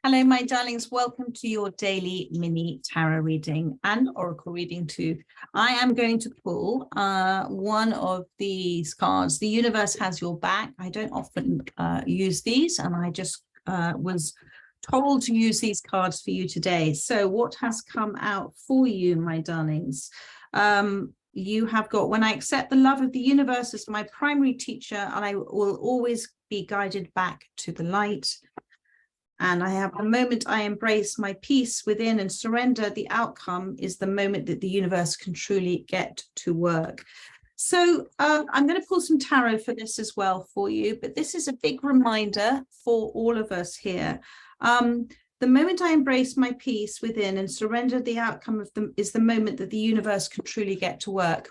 Hello, my darlings. Welcome to your daily mini tarot reading and oracle reading too. I am going to pull one of these cards. The universe has your back. I don't often use these, and I just was told to use these cards for you today. So what has come out for you, my darlings? You have got, when I accept the love of the universe as my primary teacher, and I will always be guided back to the light. And I have the moment I embrace my peace within and surrender, the outcome is the moment that the universe can truly get to work. So I'm going to pull some tarot for this as well for you, but this is a big reminder for all of us here. The moment I embrace my peace within and surrender, the outcome of them is the moment that the universe can truly get to work.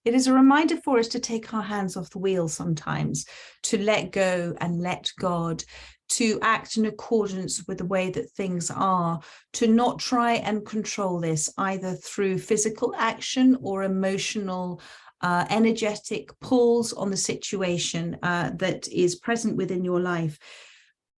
It is a reminder for us to take our hands off the wheel sometimes, to let go and let God, to act in accordance with the way that things are, to not try and control this either through physical action or emotional, energetic pulls on the situation that is present within your life.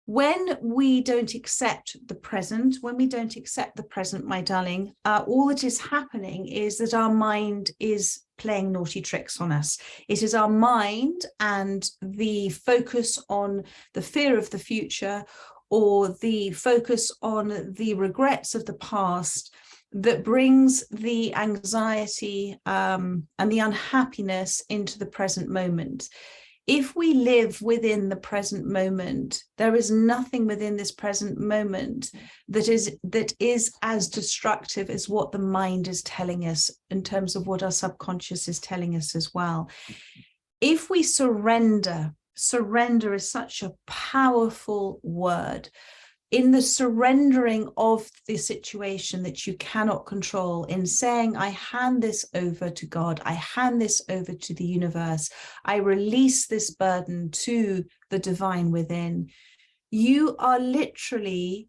When we don't accept the present, my darling, all that is happening is that our mind is playing naughty tricks on us. It is our mind and the focus on the fear of the future or the focus on the regrets of the past that brings the anxiety and the unhappiness into the present moment. If we live within the present moment, there is nothing within this present moment that is as destructive as what the mind is telling us in terms of what our subconscious is telling us as well. If we surrender is such a powerful word. In the surrendering of the situation that you cannot control, in saying, I hand this over to God, I hand this over to the universe, I release this burden to the divine within, you are literally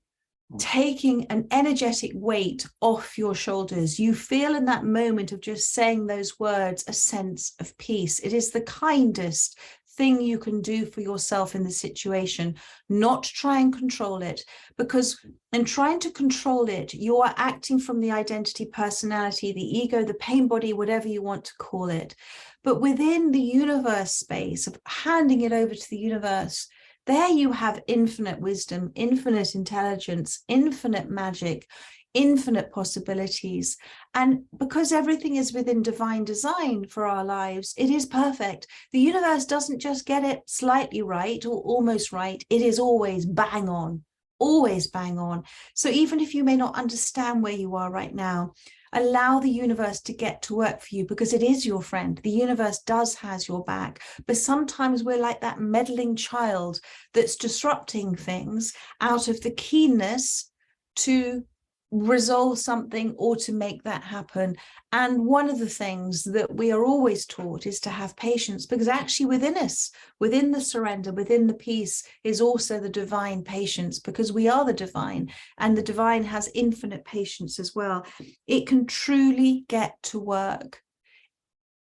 taking an energetic weight off your shoulders. You feel in that moment of just saying those words a sense of peace. It is the kindest thing you can do for yourself in the situation, not try and control it, because in trying to control it, you are acting from the identity, personality, the ego, the pain body, whatever you want to call it. But within the universe space of handing it over to the universe, there you have infinite wisdom, infinite intelligence, infinite magic, infinite possibilities. And because everything is within divine design for our lives, it is perfect. The universe doesn't just get it slightly right or almost right. It is always bang on, always bang on. So even if you may not understand where you are right now, allow the universe to get to work for you, because it is your friend. The universe has your back. But sometimes we're like that meddling child that's disrupting things out of the keenness to resolve something or to make that happen. And one of the things that we are always taught is to have patience, because actually within us, within the surrender, within the peace is also the divine patience, because we are the divine, and the divine has infinite patience as well. It can truly get to work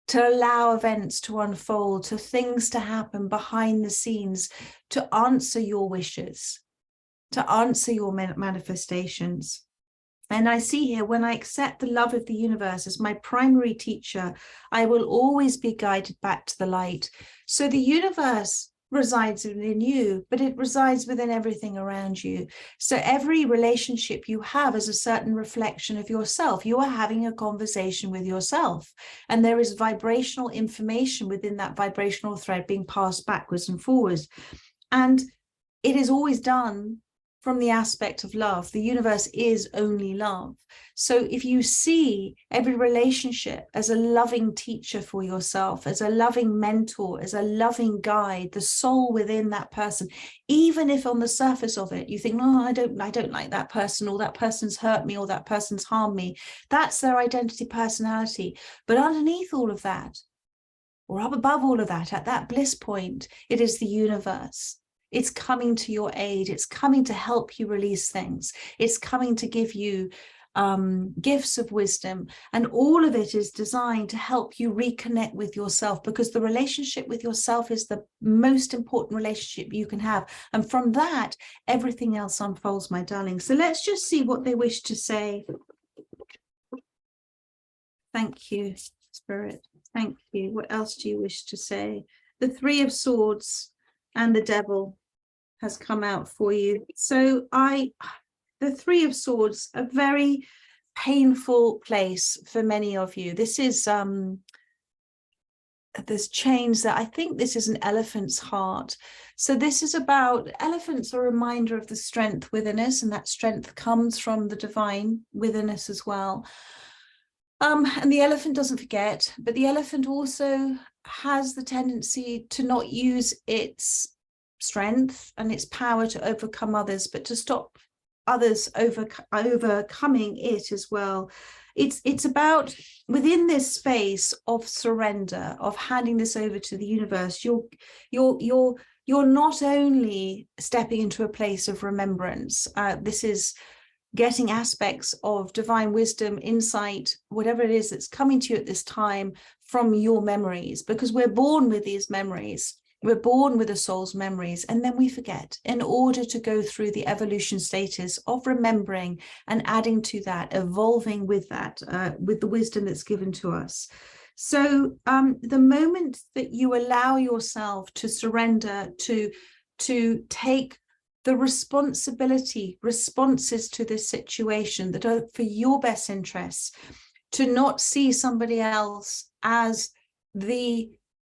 to allow events to unfold, to things to happen behind the scenes, to answer your wishes, to answer your manifestations. And I see here, when I accept the love of the universe as my primary teacher, I will always be guided back to the light. So the universe resides within you, but it resides within everything around you. So every relationship you have is a certain reflection of yourself. You are having a conversation with yourself, and there is vibrational information within that vibrational thread being passed backwards and forwards. And it is always done from the aspect of love. The universe is only love. So if you see every relationship as a loving teacher for yourself, as a loving mentor, as a loving guide, the soul within that person, even if on the surface of it you think, no, I don't like that person, or that person's hurt me, or that person's harmed me, that's their identity, personality. But underneath all of that, or up above all of that, at that bliss point, it is the universe. It's coming to your aid. It's coming to help you release things. It's coming to give you gifts of wisdom, and all of it is designed to help you reconnect with yourself, because the relationship with yourself is the most important relationship you can have, and from that everything else unfolds, my darling. So let's just see what they wish to say. Thank you, Spirit. Thank you. What else do you wish to say? The Three of Swords and the Devil has come out for you. So the Three of Swords, a very painful place for many of you. This is there's chains that, I think this is an elephant's heart. So this is about, elephants are a reminder of the strength within us, and that strength comes from the divine within us as well. And the elephant doesn't forget, but the elephant also has the tendency to not use its strength and its power to overcome others, but to stop others overcoming it as well. It's about, within this space of surrender, of handing this over to the universe, you're not only stepping into a place of remembrance. This is getting aspects of divine wisdom, insight, whatever it is that's coming to you at this time from your memories, because we're born with these memories. We're born with a soul's memories, and then we forget, in order to go through the evolution status of remembering and adding to that, evolving with that, with the wisdom that's given to us. So the moment that you allow yourself to surrender, to take the responses to this situation that are for your best interests, to not see somebody else as the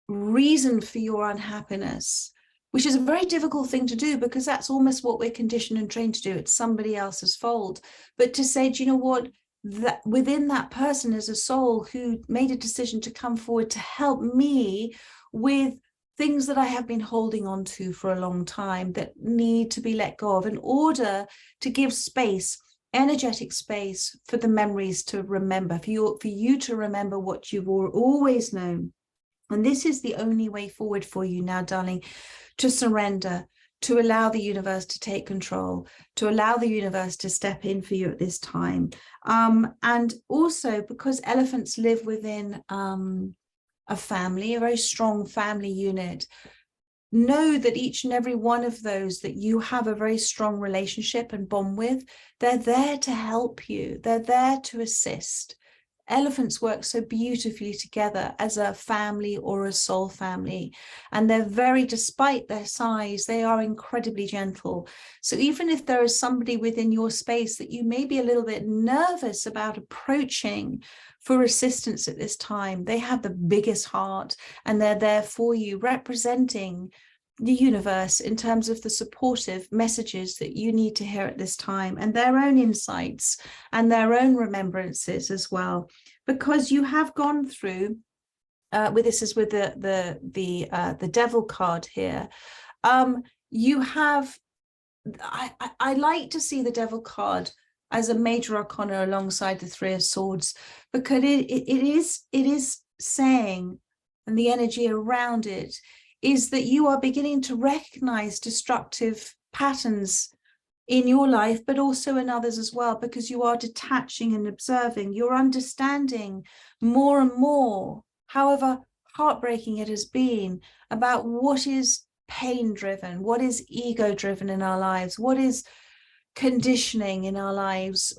reason for your unhappiness, which is a very difficult thing to do, because that's almost what we're conditioned and trained to do. It's somebody else's fault. But to say, do you know what, that within that person is a soul who made a decision to come forward to help me with things that I have been holding on to for a long time that need to be let go of, in order to give space, energetic space, for the memories to remember, for you to remember what you've always known. And this is the only way forward for you now, darling, to surrender, to allow the universe to take control, to allow the universe to step in for you at this time. And also, because elephants live within a family, a very strong family unit, know that each and every one of those that you have a very strong relationship and bond with, they're there to help you. They're there to assist. Elephants work so beautifully together as a family or a soul family, and they're very, despite their size, they are incredibly gentle. So even if there is somebody within your space that you may be a little bit nervous about approaching for assistance at this time, they have the biggest heart, and they're there for you, representing the universe in terms of the supportive messages that you need to hear at this time, and their own insights and their own remembrances as well, because you have gone through with this is with the devil card here. You have, I like to see the devil card as a major arcana alongside the Three of Swords, because it is saying, and the energy around it is that you are beginning to recognize destructive patterns in your life, but also in others as well, because you are detaching and observing. You're understanding more and more, however heartbreaking it has been, about what is pain driven, what is ego driven in our lives, what is conditioning in our lives,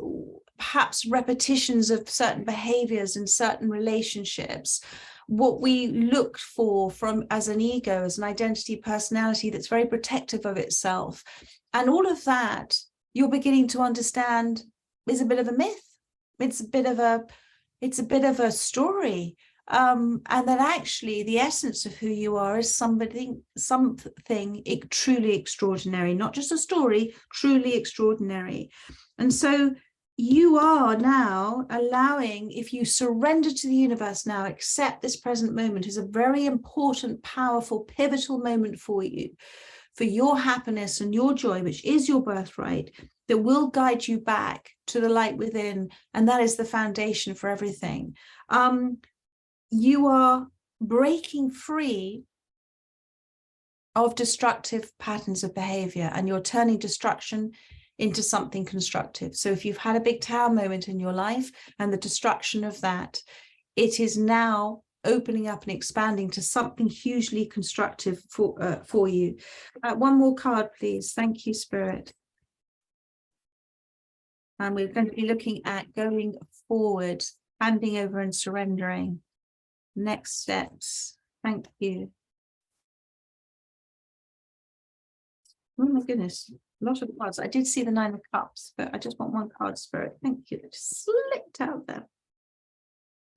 perhaps repetitions of certain behaviors in certain relationships, what we looked for from as an ego, as an identity personality that's very protective of itself. And all of that, you're beginning to understand, is a bit of a myth. It's a bit of a story. And that actually the essence of who you are is something truly extraordinary, not just a story, truly extraordinary. And so you are now allowing, if you surrender to the universe now, accept this present moment is a very important, powerful, pivotal moment for you, for your happiness and your joy, which is your birthright, that will guide you back to the light within. And that is the foundation for everything. You are breaking free of destructive patterns of behavior, and you're turning destruction into something constructive. So if you've had a big tower moment in your life and the destruction of that, it is now opening up and expanding to something hugely constructive for you. One more card, please. Thank you, Spirit. And we're going to be looking at going forward, handing over and surrendering. Next steps. Thank you. Oh my goodness, a lot of cards. I did see the 9 of Cups, but I just want one card, Spirit. Thank you. That just slipped out there.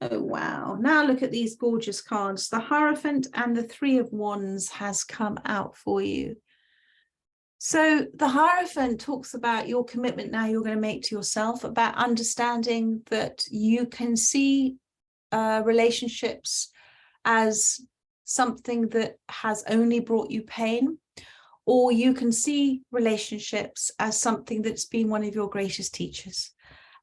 Oh, wow. Now look at these gorgeous cards. The Hierophant and the 3 of Wands has come out for you. So the Hierophant talks about your commitment now you're going to make to yourself, about understanding that you can see relationships as something that has only brought you pain, or you can see relationships as something that's been one of your greatest teachers.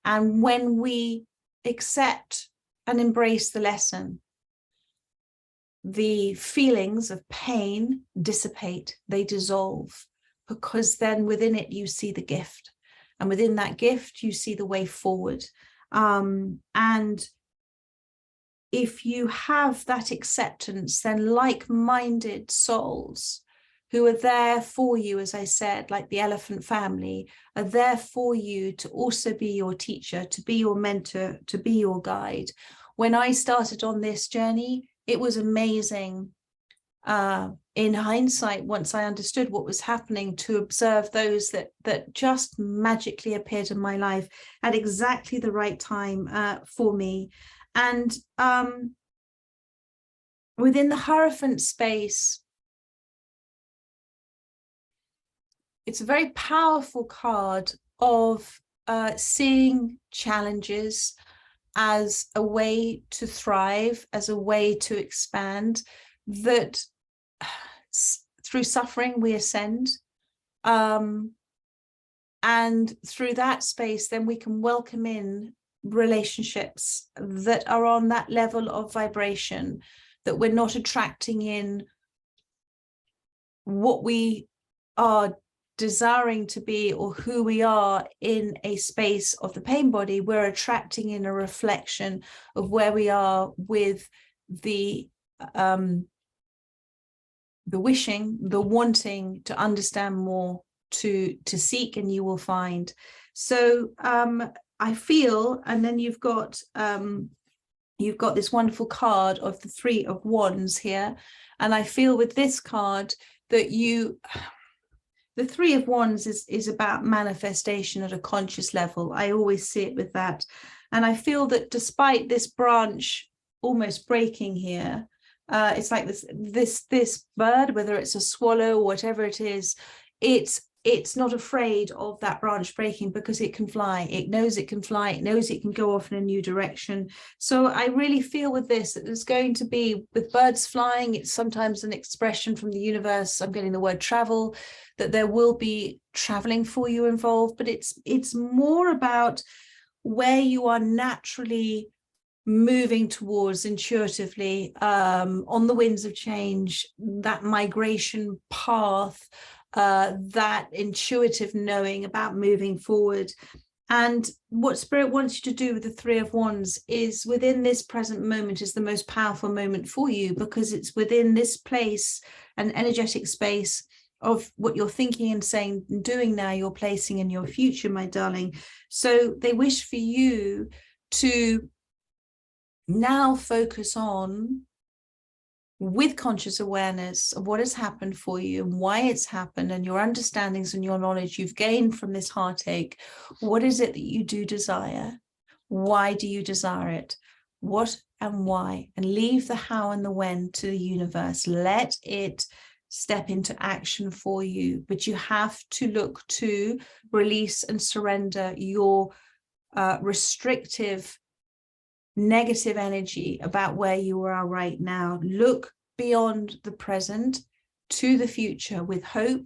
And when we accept and embrace the lesson, the feelings of pain dissipate, they dissolve, because then within it you see the gift, and within that gift you see the way forward. And if you have that acceptance, then like-minded souls who are there for you, as I said, like the elephant family, are there for you to also be your teacher, to be your mentor, to be your guide. When I started on this journey, it was amazing, in hindsight, once I understood what was happening, to observe those that just magically appeared in my life at exactly the right time for me. And within the Hierophant space, it's a very powerful card of seeing challenges as a way to thrive, as a way to expand, that through suffering we ascend. And through that space, then we can welcome in relationships that are on that level of vibration, that we're not attracting in what we are desiring to be or who we are in a space of the pain body. We're attracting in a reflection of where we are with the wishing, the wanting to understand more, to seek, and you will find. So I feel, and then you've got this wonderful card of the 3 of Wands here, and I feel with this card that the 3 of Wands is about manifestation at a conscious level. I always see it with that. And I feel that despite this branch almost breaking here, it's like this bird, whether it's a swallow or whatever it is, it's not afraid of that branch breaking, because it can fly. It knows it can fly. It knows it can go off in a new direction. So I really feel with this that there's going to be, with birds flying, it's sometimes an expression from the universe. I'm getting the word travel, that there will be traveling for you involved, but it's more about where you are naturally moving towards intuitively, on the winds of change, that migration path, that intuitive knowing about moving forward. And what Spirit wants you to do with the 3 of Wands is, within this present moment is the most powerful moment for you, because it's within this place, an energetic space of what you're thinking and saying and doing now, you're placing in your future, my darling. So they wish for you to now focus on, with conscious awareness of what has happened for you and why it's happened, and your understandings and your knowledge you've gained from this heartache. What is it that you do desire? Why do you desire it? What and why? And leave the how and the when to the universe. Let it step into action for you. But you have to look to release and surrender your restrictive, negative energy about where you are right now. Look beyond the present to the future with hope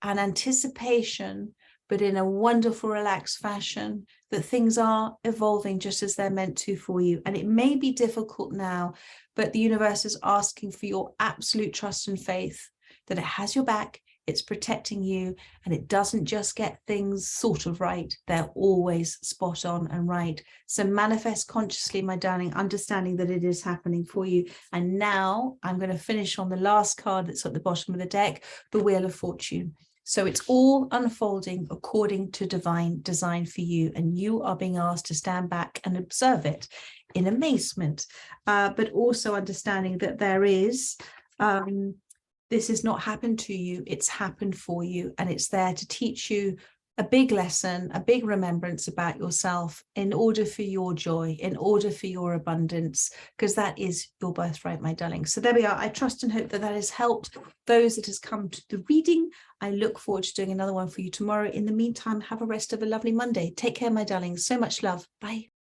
and anticipation, but in a wonderful, relaxed fashion, that things are evolving just as they're meant to for you. And it may be difficult now, but the universe is asking for your absolute trust and faith that it has your back, it's protecting you, and it doesn't just get things sort of right. They're always spot on and right. So manifest consciously, my darling, understanding that it is happening for you. And now I'm going to finish on the last card that's at the bottom of the deck, the Wheel of Fortune. So it's all unfolding according to divine design for you, and you are being asked to stand back and observe it in amazement, but also understanding that there is this has not happened to you, it's happened for you, and it's there to teach you a big lesson, a big remembrance about yourself in order for your joy, in order for your abundance, because that is your birthright, my darling. So there we are. I trust and hope that that has helped those that has come to the reading. I look forward to doing another one for you tomorrow. In the meantime, have a rest of a lovely Monday. Take care, my darling. So much love. Bye.